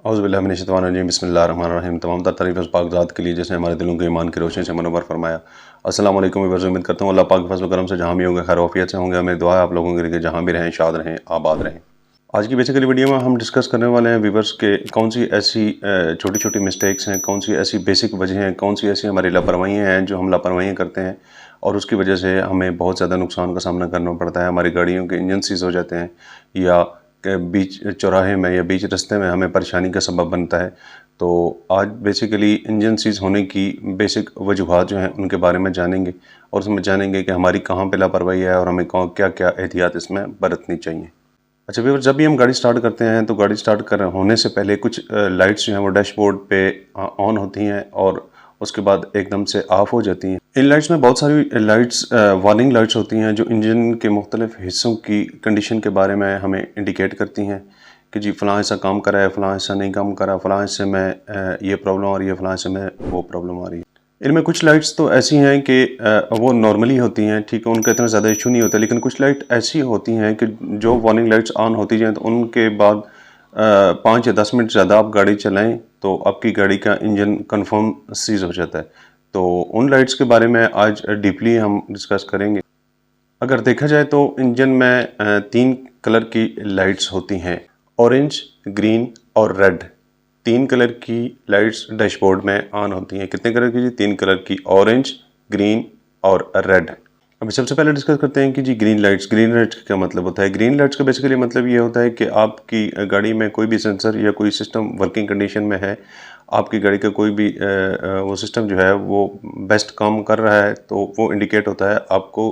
औज़ुबिल्लाहि बिस्मिल्लाहिर्रहमानिर्रहीम। तमाम तर तारीफ़ उस पाक ज़ात के लिए जिसने हमारे दिलों के ईमान की रोशनी से मनोवर फरमाया। अस्सलाम वालेकुम व्यूअर्स, उम्मीद करता हूँ अल्लाह पाक के फज़्ल व करम से जहाँ भी होंगे खैर आफियत से होंगे। मेरी दुआ है आप लोगों के लिए जहाँ भी रहें शाद रहें, आबाद रहें। आज की बेसिकली वीडियो में हम डिस्कस करने वाले हैं व्यूअर्स के कौन सी ऐसी छोटी छोटी मिस्टेक्स हैं, कौन सी ऐसी बेसिक वजह हैं, कौन सी ऐसी हमारी लापरवाहियाँ हैं जो हम लापरवाहियाँ करते हैं और उसकी वजह से हमें बहुत ज़्यादा नुकसान का सामना करना पड़ता है। हमारी गाड़ियों के इंजन सीज हो जाते हैं या के बीच चौराहे में या बीच रास्ते में हमें परेशानी का सबब बनता है। तो आज बेसिकली इंजन सीज होने की बेसिक वजूहात जो हैं उनके बारे में जानेंगे और उसमें जानेंगे कि हमारी कहाँ पे लापरवाही है और हमें क्या क्या एहतियात इसमें बरतनी चाहिए। अच्छा व्यूअर, जब भी हम गाड़ी स्टार्ट करते हैं तो गाड़ी स्टार्ट कर होने से पहले कुछ लाइट्स जो हैं वो डैशबोर्ड पे ऑन होती हैं और उसके बाद एकदम से ऑफ हो जाती हैं। इन लाइट्स में बहुत सारी लाइट्स वार्निंग लाइट्स होती हैं जो इंजन के मुख्तलिफ हिस्सों की कंडीशन के बारे में हमें इंडिकेट करती हैं कि जी फ़लाँ ऐसा काम करा है, फ़लाँ ऐसा नहीं काम करा, फ़लाँ हिस्से में ये प्रॉब्लम आ रही है, फ़लाँ हिस्से में वो प्रॉब्लम आ रही है। इनमें कुछ लाइट्स तो ऐसी हैं कि वो नॉर्मली होती हैं, ठीक है, उनका इतना ज़्यादा इशू नहीं होता। लेकिन कुछ लाइट ऐसी होती हैं कि जो वार्निंग लाइट्स ऑन होती जाएँ तो उनके बाद 5 या 10 मिनट ज़्यादा आप गाड़ी चलाएं तो आपकी गाड़ी का इंजन कंफर्म सीज हो जाता है। तो उन लाइट्स के बारे में आज डीपली हम डिस्कस करेंगे। अगर देखा जाए तो इंजन में 3 कलर की लाइट्स होती हैं, ऑरेंज, ग्रीन और रेड। 3 कलर की लाइट्स डैशबोर्ड में ऑन होती हैं। कितने कलर की जी? 3 कलर की, ऑरेंज, ग्रीन और रेड। अभी सबसे पहले डिस्कस करते हैं कि जी ग्रीन लाइट्स। ग्रीन लाइट्स का क्या मतलब होता है? ग्रीन लाइट्स का बेसिकली मतलब ये होता है कि आपकी गाड़ी में कोई भी सेंसर या कोई सिस्टम वर्किंग कंडीशन में है, आपकी गाड़ी का कोई भी वो सिस्टम जो है वो बेस्ट काम कर रहा है तो वो इंडिकेट होता है आपको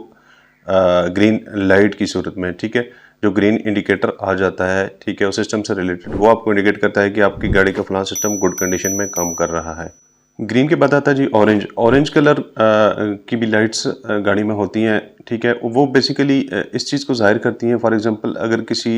ग्रीन लाइट की सूरत में, ठीक है। जो ग्रीन इंडिकेटर आ जाता है, ठीक है, उस सिस्टम से रिलेटेड, वो आपको इंडिकेट करता है कि आपकी गाड़ी का फलां सिस्टम गुड कंडीशन में काम कर रहा है। ग्रीन के बाद आता है जी ऑरेंज। ऑरेंज कलर की भी लाइट्स गाड़ी में होती हैं, ठीक है। वो बेसिकली इस चीज़ को ज़ाहिर करती हैं। फॉर एग्जांपल अगर किसी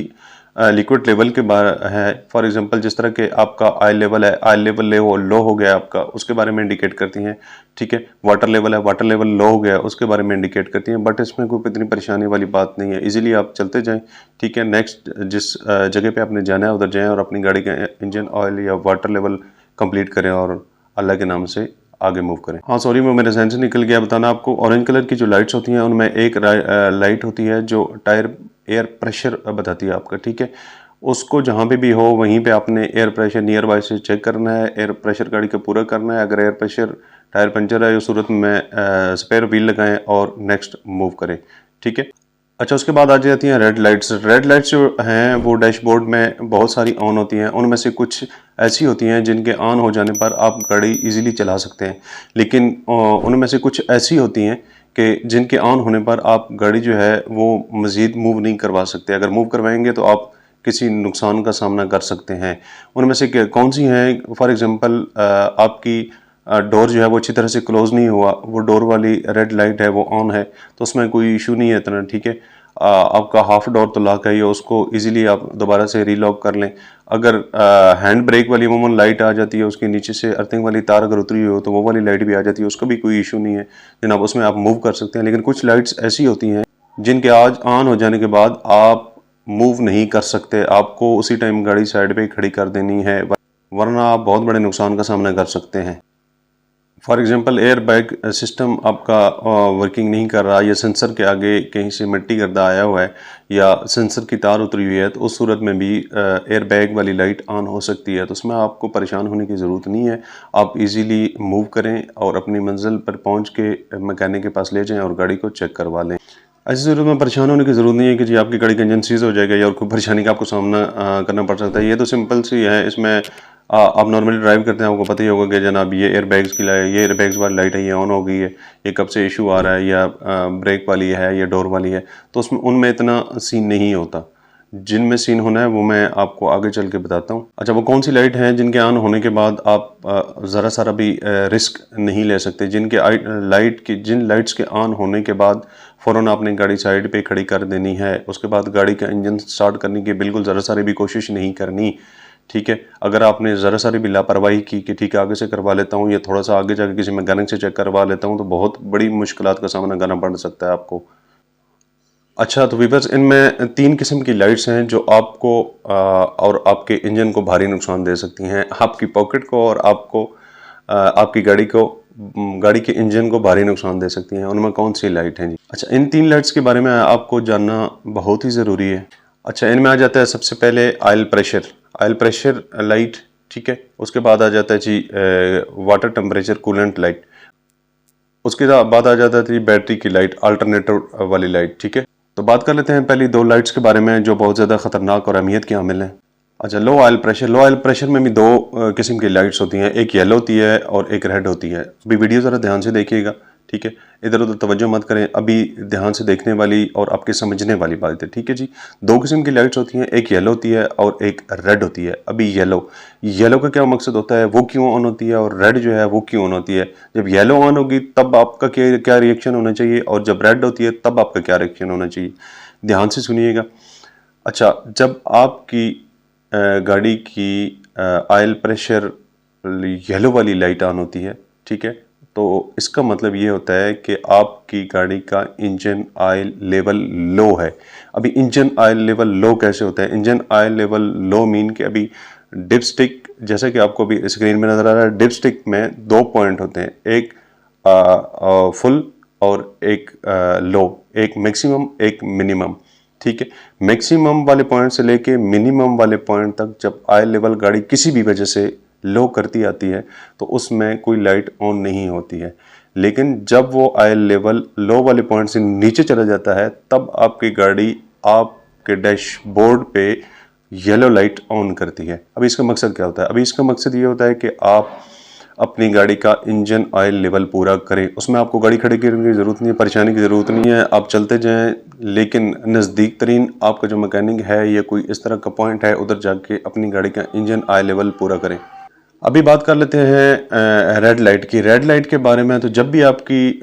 लिक्विड लेवल के बारे है, फॉर एग्जांपल जिस तरह के आपका ऑयल लेवल है, ऑयल लेवल लो हो गया आपका, उसके बारे में इंडिकेट करती हैं, ठीक है। वाटर लेवल है, वाटर लेवल लो हो गया, उसके बारे में इंडिकेट करती हैं। बट इसमें कोई इतनी परेशानी वाली बात नहीं है, इजीली आप चलते जाएं, ठीक है। नेक्स्ट जिस जगह पे आपने जाना है उधर जाएं और अपनी गाड़ी का इंजन ऑयल या वाटर लेवल कंप्लीट करें और अल्लाह के नाम से आगे मूव करें। हाँ सॉरी, वो मेरे जहन से निकल गया बताना आपको। ऑरेंज कलर की जो लाइट्स होती हैं उनमें एक लाइट होती है जो टायर एयर प्रेशर बताती है आपका, ठीक है। उसको जहाँ पे भी हो वहीं पे आपने एयर प्रेशर नियर बाय से चेक करना है, एयर प्रेशर गाड़ी का पूरा करना है। अगर एयर प्रेशर टायर पंचर है उस सूरत में स्पेयर व्हील लगाएं और नेक्स्ट मूव करें, ठीक है। अच्छा, उसके बाद आ जाती हैं रेड लाइट्स। रेड लाइट्स जो हैं वो डैशबोर्ड में बहुत सारी ऑन होती हैं। उनमें से कुछ ऐसी होती हैं जिनके ऑन हो जाने पर आप गाड़ी इजीली चला सकते हैं, लेकिन उनमें से कुछ ऐसी होती हैं कि जिनके ऑन होने पर आप गाड़ी जो है वो मज़ीद मूव नहीं करवा सकते। अगर मूव करवाएंगे तो आप किसी नुकसान का सामना कर सकते हैं। उनमें से कौन सी हैं? फॉर एग्ज़ाम्पल आपकी डोर जो है वो अच्छी तरह से क्लोज़ नहीं हुआ, वो डोर वाली रेड लाइट है वो ऑन है तो उसमें कोई इशू नहीं है इतना, ठीक है। आपका हाफ डोर तो लॉक है, उसको इजीली आप दोबारा से रीलॉक कर लें। अगर हैंड ब्रेक वाली अमूमन लाइट आ जाती है, उसके नीचे से अर्थिंग वाली तार अगर उतरी हो तो वो वाली लाइट भी आ जाती है, उसका भी कोई इशू नहीं है जनाब, उसमें आप मूव कर सकते हैं। लेकिन कुछ लाइट्स ऐसी होती हैं जिनके आज ऑन हो जाने के बाद आप मूव नहीं कर सकते, आपको उसी टाइम गाड़ी साइड पे खड़ी कर देनी है, वरना आप बहुत बड़े नुकसान का सामना कर सकते हैं। For example air bag system आपका वर्किंग नहीं कर रहा, या सेंसर के आगे कहीं से मिट्टी गर्दा आया हुआ है या सेंसर की तार उतरी हुई है, तो उस सूरत में भी एयर बैग वाली लाइट ऑन हो सकती है। तो उसमें आपको परेशान होने की ज़रूरत नहीं है, आप इजीली मूव करें और अपनी मंजिल पर पहुंच के मैकेनिक के पास ले जाएं और गाड़ी को चेक करवा लें। ऐसी सूरत में परेशान होने की ज़रूरत नहीं है कि जी आपकी गाड़ी का इंजन सीज हो जाएगा या और कोई परेशानी का आपको सामना करना पड़ सकता है। ये तो सिंपल सी है। इसमें आप नॉर्मली ड्राइव करते हैं, आपको पता ही होगा कि जनाब ये एयर बैग्स की लाइट, ये एयर बैग्स वाली लाइट है, ये ऑन हो गई है, ये कब से इशू आ रहा है, या ब्रेक वाली है या डोर वाली है, तो उसमें उनमें इतना सीन नहीं होता। जिनमें सीन होना है वो मैं आपको आगे चल के बताता हूँ। अच्छा, वो कौन सी लाइट हैं जिनके ऑन होने के बाद आप ज़रा सारा भी रिस्क नहीं ले सकते, जिन लाइट्स के ऑन होने के बाद फ़ौरन आपने गाड़ी साइड पे खड़ी कर देनी है। उसके बाद गाड़ी का इंजन स्टार्ट करने की बिल्कुल ज़रा सारी भी कोशिश नहीं करनी, ठीक है। अगर आपने ज़रा सारी भी लापरवाही की कि ठीक है आगे से करवा लेता हूँ या थोड़ा सा आगे जाकर किसी मैकेनिक से चेक करवा लेता हूँ, तो बहुत बड़ी मुश्किलात का सामना करना पड़ सकता है आपको। अच्छा, तो वीवर्स, इनमें 3 किस्म की लाइट्स हैं जो आपको और आपके इंजन को भारी नुकसान दे सकती हैं, आपकी पॉकेट को और आपको आपकी गाड़ी को गाड़ी के इंजन को भारी नुकसान दे सकती हैं। उनमें कौन सी लाइट हैं जी? अच्छा, इन 3 लाइट्स के बारे में आपको जानना बहुत ही ज़रूरी है। अच्छा, इनमें आ जाता है सबसे पहले ऑयल प्रेशर लाइट, ठीक है। उसके बाद आ जाता है जी वाटर टेम्परेचर कूलेंट लाइट। उसके बाद आ जाता है जी बैटरी की लाइट, अल्टरनेटर वाली लाइट, ठीक है। तो बात कर लेते हैं पहली 2 लाइट्स के बारे में जो बहुत ज़्यादा ख़तरनाक और अहमियत के हामिल हैं। अच्छा, लो ऑयल प्रेशर में भी 2 किस्म की लाइट्स होती हैं, एक येलो होती है और एक रेड होती है। अभी वीडियो ज़रा ध्यान से देखिएगा, ठीक है। इधर उधर तवज्जो मत करें, अभी ध्यान से देखने वाली और आपके समझने वाली बात है, ठीक है जी। 2 किस्म की लाइट्स होती हैं, एक येलो होती है और एक रेड होती है। अभी येलो का क्या मकसद होता है, वो क्यों ऑन होती है, और रेड जो है वो क्यों ऑन होती है। जब येलो ऑन होगी तब आपका क्या रिएक्शन होना चाहिए, और जब रेड होती है तब आपका क्या रिएक्शन होना चाहिए। ध्यान से सुनिएगा। अच्छा, जब आपकी गाड़ी की ऑयल प्रेशर येलो वाली लाइट ऑन होती है, ठीक है, तो इसका मतलब ये होता है कि आपकी गाड़ी का इंजन ऑयल लेवल लो है। अभी इंजन ऑयल लेवल लो कैसे होता है? Engine oil level low mean कि अभी डिपस्टिक, जैसे कि आपको अभी स्क्रीन में नज़र आ रहा है, डिपस्टिक में 2 पॉइंट होते हैं, एक फुल और एक लो, एक मैक्सिमम एक मिनिमम, ठीक है। मैक्सिमम वाले पॉइंट से लेके मिनिमम वाले पॉइंट तक जब ऑयल लेवल गाड़ी किसी भी वजह से लो करती आती है तो उसमें कोई लाइट ऑन नहीं होती है। लेकिन जब वो ऑयल लेवल लो वाले पॉइंट से नीचे चला जाता है तब आपकी गाड़ी आपके डैशबोर्ड पे येलो लाइट ऑन करती है। अभी इसका मकसद क्या होता है? अभी इसका मकसद ये होता है कि आप अपनी गाड़ी का इंजन ऑयल लेवल पूरा करें। उसमें आपको गाड़ी खड़ी करने की ज़रूरत नहीं है, परेशानी की ज़रूरत नहीं है, आप चलते जाएं, लेकिन नज़दीक तरीन आपका जो मैकेनिक है या कोई इस तरह का पॉइंट है, उधर जाके अपनी गाड़ी का इंजन ऑयल लेवल पूरा करें। अभी बात कर लेते हैं रेड लाइट की। रेड लाइट के बारे में, तो जब भी आपकी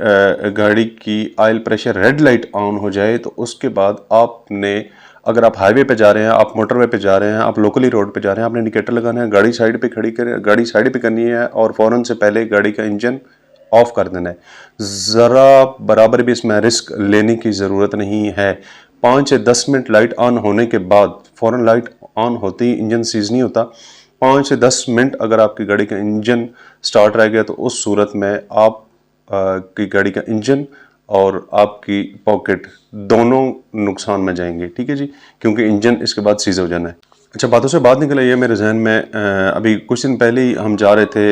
गाड़ी की oil pressure red light on हो जाए तो उसके बाद आपने, अगर आप हाईवे पे जा रहे हैं, आप मोटरवे पे जा रहे हैं, आप लोकली रोड पे जा रहे हैं, आपने इंडिकेटर लगाना है, गाड़ी साइड पे खड़ी करें, गाड़ी साइड पे करनी है और फ़ौरन से पहले गाड़ी का इंजन ऑफ कर देना है। ज़रा बराबर भी इसमें रिस्क लेने की ज़रूरत नहीं है। 5 से 10 मिनट लाइट ऑन होने के बाद फ़ौरन लाइट ऑन होते ही इंजन सीज नहीं होता। 5 से 10 मिनट अगर आपकी गाड़ी का इंजन स्टार्ट रह गया तो उस सूरत में आप की गाड़ी का इंजन और आपकी पॉकेट दोनों नुकसान में जाएंगे, ठीक है जी, क्योंकि इंजन इसके बाद सीज हो जाना है। अच्छा, बातों से बात निकल आई है मेरे जहन में, अभी कुछ दिन पहले ही हम जा रहे थे,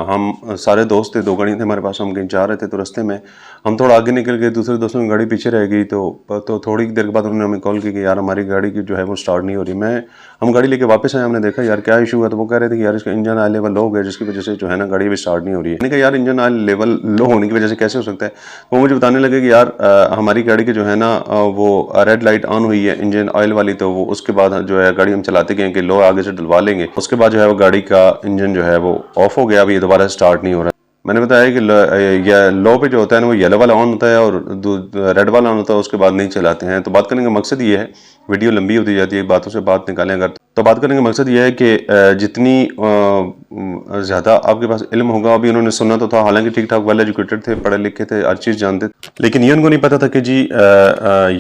हम सारे दोस्त थे, 2 गाड़ी थे हमारे पास, हम कहीं जा रहे थे तो रास्ते में हम थोड़ा आगे निकल गए, दूसरे दोस्तों की गाड़ी पीछे रह गई। तो थोड़ी देर के बाद उन्होंने हमें कॉल की कि यार हमारी गाड़ी की जो है वो स्टार्ट नहीं हो रही। हम गाड़ी लेके वापस आए, हमने देखा यार क्या इशू है, तो वो कह रहे थे कि यार इसका इंजन ऑयल लेवल लो हो गया जिसकी वजह से जो है ना गाड़ी भी स्टार्ट नहीं हो रही है। मैंने कहा यार इंजन ऑयल लेवल लो होने की वजह से कैसे हो सकता है? वो मुझे बताने लगे कि यार हमारी गाड़ी की जो है ना वो रेड लाइट ऑन हुई है इंजन ऑयल वाली, तो वो उसके बाद जो है गाड़ी हम चलाते गए कि लो आगे से डलवा लेंगे, उसके बाद जो है वो गाड़ी का इंजन जो है वो ऑफ हो गया, अभी ये दोबारा स्टार्ट नहीं हो रहा। मैंने बताया कि लो पे जो होता है ना वो येलो वाला ऑन होता है और रेड वाला ऑन होता है, उसके बाद नहीं चलाते हैं। तो बात करने का मकसद ये है, वीडियो लंबी होती जाती है, बातों से बात निकालें अगर, तो बात करने का मकसद ये है कि जितनी ज़्यादा आपके पास इल्म होगा, अभी उन्होंने सुना तो था, हालांकि ठीक ठाक वेल एजुकेटेड थे, पढ़े लिखे थे, हर चीज़ जानते थे, लेकिन ये उनको नहीं पता था कि जी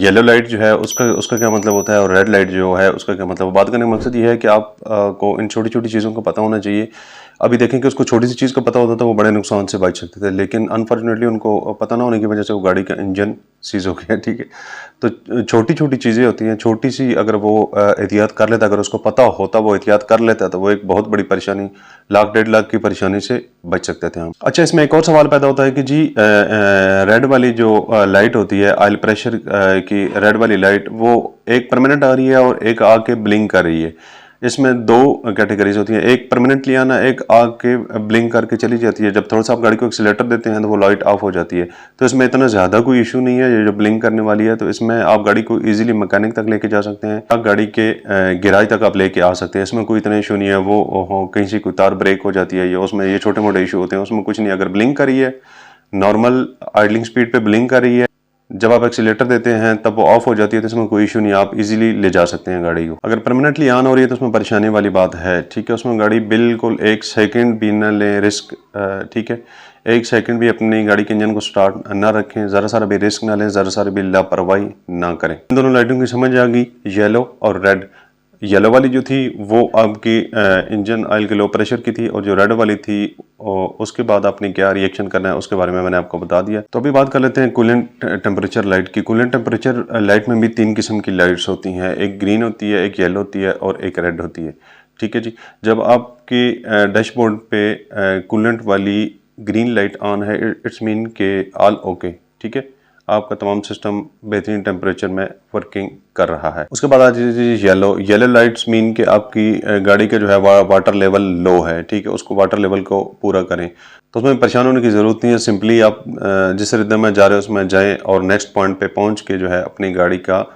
येलो लाइट जो है उसका क्या मतलब होता है और रेड लाइट जो है उसका क्या मतलब। बात करने का मकसद ये है कि आप को इन छोटी छोटी चीज़ों का पता होना चाहिए। अभी देखें कि उसको छोटी सी चीज़ का पता होता था वो बड़े नुकसान से बच सकते थे, लेकिन अनफॉर्चुनेटली उनको पता ना होने की वजह से वो गाड़ी का इंजन सीज हो गया, ठीक है। तो छोटी छोटी चीज़ें होती हैं, छोटी सी अगर वो एहतियात कर लेता, अगर उसको पता होता वो एहतियात कर लेता, तो वो एक बहुत बड़ी परेशानी, 1,00,000-1,50,000 की परेशानी से बच सकते थे हम। अच्छा, इसमें एक और सवाल पैदा होता है कि जी रेड वाली जो लाइट होती है, ऑयल प्रेशर की रेड वाली लाइट, वो एक परमानेंट आ रही है और एक आके ब्लिंक कर रही है। इसमें 2 कैटेगरीज होती हैं, एक परमानेंटली आना, एक आग के ब्लिंक करके चली जाती है। जब थोड़ा सा आप गाड़ी को एक्सीलेटर देते हैं तो वो लाइट ऑफ हो जाती है। तो इसमें इतना ज़्यादा कोई इशू नहीं है, ये जो ब्लिंक करने वाली है, तो इसमें आप गाड़ी को इजीली मैकेनिक तक लेके जा सकते हैं, आप गाड़ी के गैराज तक आप लेके आ सकते हैं, इसमें कोई इतना इशू नहीं है। वो कहीं से कोई तार ब्रेक हो जाती है या उसमें ये छोटे मोटे इशू होते हैं, उसमें कुछ नहीं। अगर ब्लिंक कर रही है, नॉर्मल आइडलिंग स्पीड पे ब्लिंक कर रही है, जब आप एक्सीलेटर देते हैं तब वो ऑफ हो जाती है, तो इसमें कोई इशू नहीं, आप इजीली ले जा सकते हैं गाड़ी को। अगर परमानेंटली ऑन हो रही है तो उसमें परेशानी वाली बात है, ठीक है। उसमें गाड़ी बिल्कुल 1 सेकंड भी न ले रिस्क, ठीक है, एक सेकंड भी अपनी गाड़ी के इंजन को स्टार्ट ना रखें, ज़रा सारा भी रिस्क ना लें, ज़रा सारा भी लापरवाही ना करें। इन दोनों लाइटों की समझ आ गई, येलो और रेड। येलो वाली जो थी वो आपकी इंजन ऑयल के लो प्रेशर की थी, और जो रेड वाली थी उसके बाद आपने क्या रिएक्शन करना है उसके बारे में मैंने आपको बता दिया। तो अभी बात कर लेते हैं कूलेंट टेम्परेचर लाइट की। कूलेंट टेम्परेचर लाइट में भी 3 किस्म की लाइट्स होती हैं, एक ग्रीन होती है, एक येलो होती है और एक रेड होती है। ठीक है जी। जब आपके डैशबोर्ड पे कूलेंट वाली ग्रीन लाइट ऑन है, इट्स मीन के ऑल ओके। ठीक है, आपका तमाम सिस्टम बेहतरीन टेम्परेचर में वर्किंग कर रहा है। उसके बाद आ जाइए येलो लाइट्स मीन कि आपकी गाड़ी का जो है वाटर लेवल लो है। ठीक है, उसको वाटर लेवल को पूरा करें। तो उसमें परेशान होने की ज़रूरत नहीं है, सिंपली आप जिस रिदम में जा रहे हो उसमें जाएं और नेक्स्ट पॉइंट पे पहुंच के जो है अपनी गाड़ी का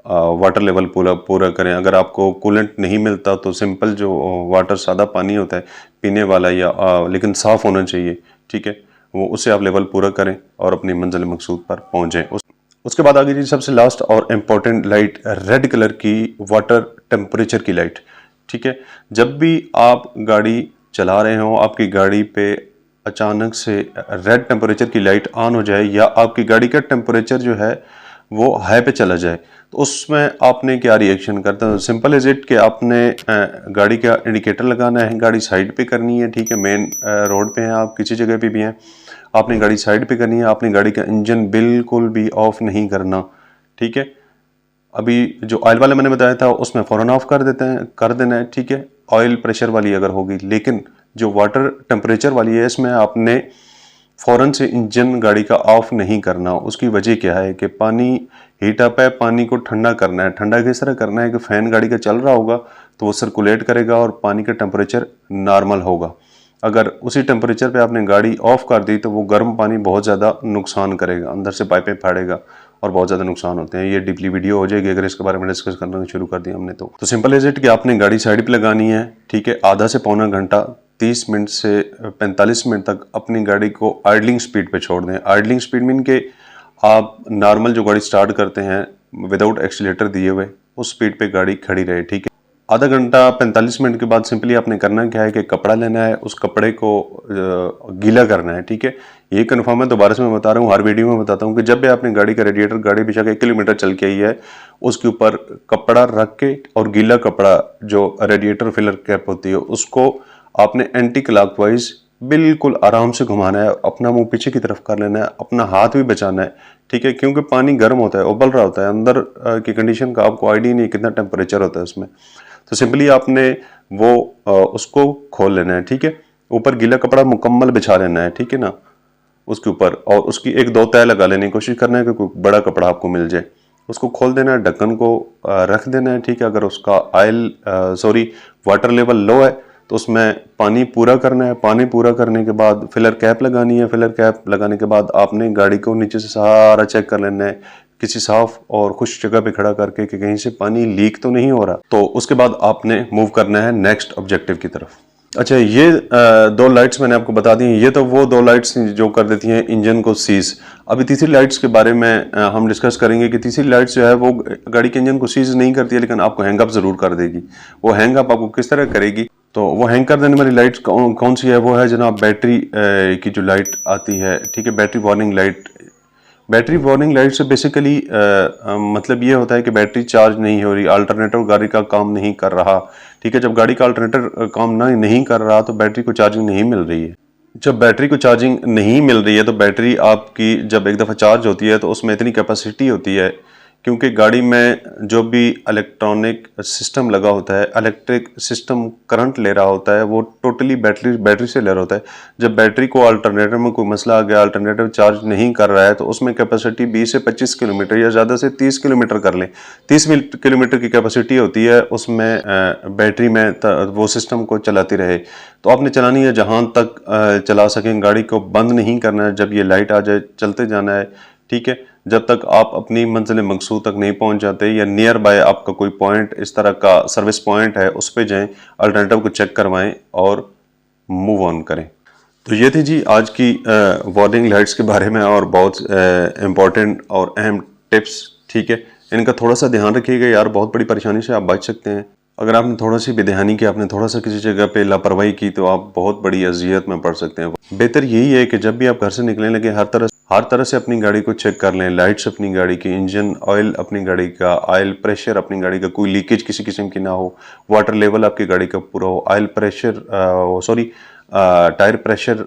वाटर लेवल पूरा करें। अगर आपको कूलेंट नहीं मिलता तो सिंपल जो वाटर सादा पानी होता है पीने वाला या लेकिन साफ़ होना चाहिए, ठीक है, वो उससे आप लेवल पूरा करें और अपनी मंजिल मकसूद पर पहुँचें। उसके बाद आगे जी सबसे लास्ट और इम्पोर्टेंट लाइट रेड कलर की वाटर टेम्परेचर की लाइट। ठीक है, जब भी आप गाड़ी चला रहे हो, आपकी गाड़ी पे अचानक से रेड टेम्परेचर की लाइट ऑन हो जाए या आपकी गाड़ी का टेम्परेचर जो है वो हाई पे चला जाए, तो उसमें आपने क्या रिएक्शन करता है? सिंपल इज इट कि आपने गाड़ी का इंडिकेटर लगाना है, गाड़ी साइड पे करनी है। ठीक है, मेन रोड पे हैं आप, किसी जगह पे भी हैं, आपने गाड़ी साइड पे करनी है, आपने गाड़ी का इंजन बिल्कुल भी ऑफ नहीं करना। ठीक है, अभी जो ऑयल वाला मैंने बताया था उसमें फ़ौरन ऑफ कर देना है। ठीक है, ऑयल प्रेशर वाली अगर होगी, लेकिन जो वाटर टेम्परेचर वाली है इसमें आपने फ़ौरन से इंजन गाड़ी का ऑफ नहीं करना। उसकी वजह क्या है कि पानी हीट अप है, पानी को ठंडा करना है। ठंडा किस तरह करना है कि फ़ैन गाड़ी का चल रहा होगा तो वो सर्कुलेट करेगा और पानी का टेम्परेचर नॉर्मल होगा। अगर उसी टेम्परेचर पे आपने गाड़ी ऑफ कर दी तो वो गर्म पानी बहुत ज़्यादा नुकसान करेगा, अंदर से पाइपें फाड़ेगा और बहुत ज़्यादा नुकसान होते हैं। ये डीपली वीडियो हो जाएगी अगर इसके बारे में डिस्कस करना शुरू कर दिया हमने। तो सिंपल इज इट कि आपने गाड़ी साइड पे लगानी है। ठीक है, आधा से पौना घंटा 30 मिनट से 45 मिनट तक अपनी गाड़ी को आइडलिंग स्पीड पे छोड़ दें। आइडलिंग स्पीड मीन के आप नॉर्मल जो गाड़ी स्टार्ट करते हैं विदाउट एक्सीलेटर दिए हुए उस स्पीड पे गाड़ी खड़ी रहे। ठीक है, आधा घंटा 45 मिनट के बाद सिंपली आपने करना क्या है कि कपड़ा लेना है, उस कपड़े को गीला करना है। ठीक है, ये कन्फर्म है, दोबारा से मैं बता रहा हूँ, हर वीडियो में बताता हूँ कि जब भी आपने गाड़ी का रेडिएटर, गाड़ी बेशक 1 किलोमीटर चल के आई है, उसके ऊपर कपड़ा रख के और गीला कपड़ा जो रेडिएटर फिलर कैप होती है उसको आपने एंटी क्लॉकवाइज बिल्कुल आराम से घुमाना है, अपना मुंह पीछे की तरफ कर लेना है, अपना हाथ भी बचाना है। ठीक है, क्योंकि पानी गर्म होता है, उबल रहा होता है, अंदर की कंडीशन का आपको आइडिया नहीं कितना टेम्परेचर होता है उसमें। तो सिंपली आपने वो उसको खोल लेना है। ठीक है, ऊपर गीला कपड़ा मुकम्मल बिछा लेना है। ठीक है ना, उसके ऊपर, और उसकी 1-2 तय लगा लेने की कोशिश करना है कि कोई बड़ा कपड़ा आपको मिल जाए। उसको खोल देना है, ढक्कन को रख देना है। ठीक है, अगर उसका वाटर लेवल लो है तो उसमें पानी पूरा करना है। पानी पूरा करने के बाद फिलर कैप लगानी है। फिलर कैप लगाने के बाद आपने गाड़ी को नीचे से सारा चेक कर लेना है, किसी साफ और खुश जगह पे खड़ा करके कि कहीं से पानी लीक तो नहीं हो रहा। तो उसके बाद आपने मूव करना है नेक्स्ट ऑब्जेक्टिव की तरफ। अच्छा, ये 2 लाइट्स मैंने आपको बता दी। ये तो वो 2 लाइट्स जो कर देती हैं इंजन को सीज। अभी तीसरी लाइट्स के बारे में हम डिस्कस करेंगे कि तीसरी लाइट्स जो है वो गाड़ी के इंजन को सीज नहीं करती है, लेकिन आपको हैंग अप जरूर कर देगी। वो हैंग अप आपको किस तरह करेगी? तो वो हैंग कर देने वाली लाइट्स कौन सी है? वो है जनाब बैटरी की जो लाइट आती है। ठीक है, battery warning light. Battery warning light से बेसिकली मतलब ये होता है कि बैटरी चार्ज नहीं हो रही, अल्टरनेटर गाड़ी का काम नहीं कर रहा। ठीक है, जब गाड़ी का अल्टरनेटर काम नहीं कर रहा तो बैटरी को चार्जिंग नहीं मिल रही है। जब बैटरी को चार्जिंग नहीं मिल रही है तो बैटरी आपकी जब एक दफ़ा चार्ज होती है तो उसमें इतनी कैपेसिटी होती है, क्योंकि गाड़ी में जो भी इलेक्ट्रॉनिक सिस्टम लगा होता है, इलेक्ट्रिक सिस्टम करंट ले रहा होता है, वो टोटली बैटरी से ले रहा होता है। जब बैटरी को अल्टरनेटर में कोई मसला आ गया, अल्टरनेटर चार्ज नहीं कर रहा है, तो उसमें कैपेसिटी 20 से 25 किलोमीटर या ज़्यादा से 30 किलोमीटर कर लें, 30 किलोमीटर की कैपेसिटी होती है उसमें बैटरी में वो सिस्टम को चलाती रहे। तो आपने चलानी है जहाँ तक चला सकें, गाड़ी को बंद नहीं करना है। जब ये लाइट आ जाए चलते जाना है। ठीक है, जब तक आप अपनी मंजिल मकसूद तक नहीं पहुंच जाते या नियर बाय आपका कोई पॉइंट इस तरह का सर्विस पॉइंट है उस पे जाएं, अल्टरनेटिव को चेक करवाएं और मूव ऑन करें। तो ये थी जी आज की वार्निंग लाइट्स के बारे में और बहुत इम्पोर्टेंट और अहम टिप्स। ठीक है, इनका थोड़ा सा ध्यान रखिएगा यार, बहुत बड़ी परेशानी से आप बच सकते हैं। अगर आपने थोड़ा सी बेध्यानी की, आपने थोड़ा सा किसी जगह पे लापरवाही की तो आप बहुत बड़ी अजियत में पड़ सकते हैं। बेहतर यही है कि जब भी आप घर से निकलने लगे हर तरह से अपनी गाड़ी को चेक कर लें। लाइट्स अपनी गाड़ी की, इंजन ऑयल अपनी गाड़ी का, ऑयल प्रेशर अपनी गाड़ी का, कोई लीकेज किसी किस्म की ना हो, वाटर लेवल आपकी गाड़ी का पूरा हो, ऑयल प्रेशर टायर प्रेशर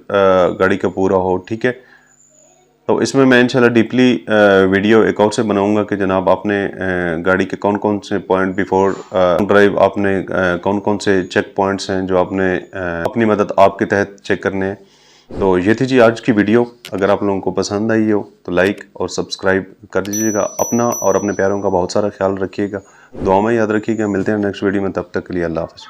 गाड़ी का पूरा हो। ठीक है, तो इसमें मैं इंशाल्लाह डीपली वीडियो एक और से बनाऊंगा कि जनाब आपने गाड़ी के कौन कौन से पॉइंट बिफोर ड्राइव आपने कौन कौन से चेक पॉइंट्स हैं जो आपने अपनी मदद आपके तहत चेक करने हैं। तो ये थी जी आज की वीडियो। अगर आप लोगों को पसंद आई हो तो लाइक और सब्सक्राइब कर दीजिएगा। अपना और अपने प्यारों का बहुत सारा ख्याल रखिएगा, दुआ में याद रखिएगा। मिलते हैं नेक्स्ट वीडियो में, तब तक के लिए अल्लाह हाफ़िज़।